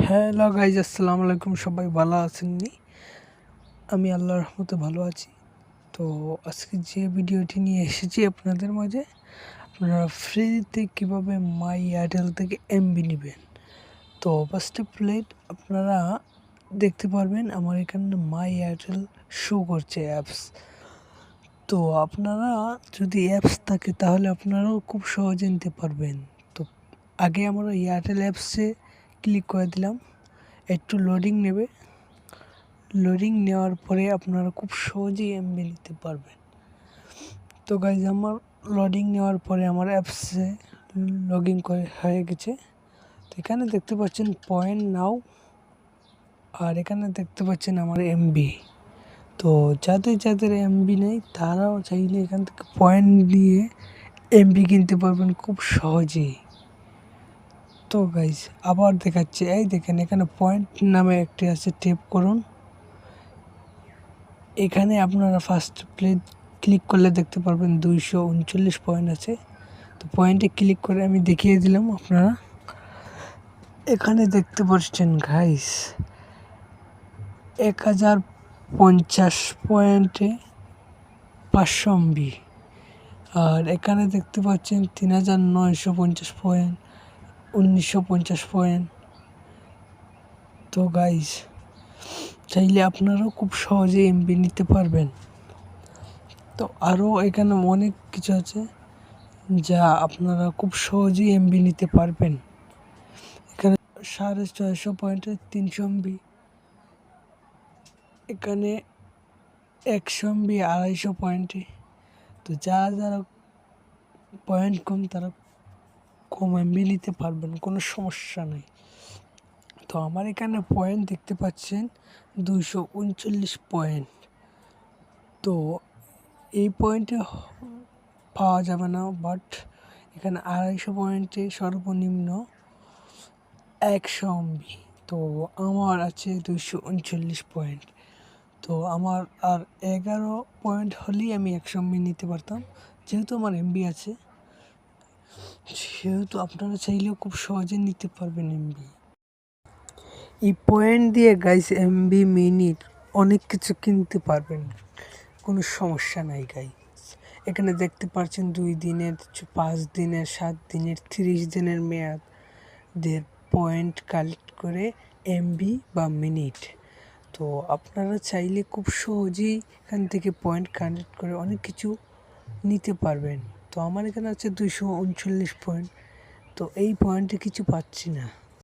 Hello guys, আসসালামু আলাইকুম। সবাই ভালো আছেন নি? আমি আল্লাহর রহমতে ভালো আছি। তো আজকে যে ভিডিওটি নিয়ে এসেছি আপনাদের মাঝে, আপনারা ফ্রিতে কীভাবে মাই এয়ারটেল থেকে এমবি নেবেন। তো ফার্স্ট অফ অল আপনারা দেখতে পারবেন আমার এখানে মাই এয়ারটেল শো করছে অ্যাপস। তো আপনারা যদি অ্যাপস থাকে তাহলে আপনারাও খুব সহজে নিতে পারবেন। তো আগে আমরা এয়ারটেল অ্যাপসে ক্লিক করে দিলাম, একটু লোডিং নেবে। লোডিং নেওয়ার পরে আপনারা খুব সহজেই এমবি নিতে পারবেন। তো গাইজ, আমার লোডিং নেওয়ার পরে আমার অ্যাপসে লগ ইন হয়ে গেছে। তো এখানে দেখতে পাচ্ছেন পয়েন্ট নাও, আর এখানে দেখতে পাচ্ছেন আমার এমবি। তো যাদের এমবি নেই তারাও চাইলে এখান থেকে পয়েন্ট দিয়ে এমবি কিনতে পারবেন খুব সহজেই। তো গাইজ আবার দেখাচ্ছে, এই দেখেন এখানে পয়েন্ট নামে একটি আছে, টেপ করুন। এখানে আপনারা ফার্স্ট ক্লিক করলে দেখতে পারবেন 239 পয়েন্ট আছে। তো পয়েন্টে ক্লিক করে আমি দেখিয়ে দিলাম। আপনারা এখানে দেখতে পাচ্ছেন গাইস 1050 পয়েন্টে 500 এমবি, আর এখানে দেখতে পাচ্ছেন 3950 পয়েন্ট, 1950 পয়েন্ট। তো গাইস চাইলে আপনারাও খুব সহজে এমবি নিতে পারবেন। তো আরও এখানে অনেক কিছু আছে যা আপনারা খুব সহজেই এমবি নিতে পারবেন। এখানে 650 পয়েন্টে 300 এমবি, এখানে 100 এমবি 250 পয়েন্টে। তো যারা পয়েন্ট কম তারা কম এমবি নিতে পারবেন, কোনো সমস্যা নেই। তো আমার এখানে পয়েন্ট দেখতে পাচ্ছেন 239 পয়েন্ট। তো এই পয়েন্টে পাওয়া যাবে না, বাট এখানে 250 পয়েন্টে সর্বনিম্ন 100 এমবি। তো আমার আছে 239 পয়েন্ট। তো আমার আর 11 পয়েন্ট হলেই আমি 100 এমবি নিতে পারতাম। যেহেতু আমার এমবি আছে, সেহেতু আপনারা চাইলেও খুব সহজে নিতে পারবেন এমবি। এই পয়েন্ট দিয়ে গাইস এমবি মিনিট অনেক কিছু কিনতে পারবেন, কোনো সমস্যা নাই গাইস। এখানে দেখতে পাচ্ছেন 2 দিনের, 5 দিনের, 7 দিনের, 30 দিনের মেয়াদের পয়েন্ট কালেক্ট করে এমবি বা মিনিট। তো আপনারা চাইলে খুব সহজেই এখান থেকে পয়েন্ট কালেক্ট করে অনেক কিছু নিতে পারবেন। তো আমার এখানে আছে 239 পয়েন্ট। তো এই পয়েন্টে কিছু পাচ্ছি না।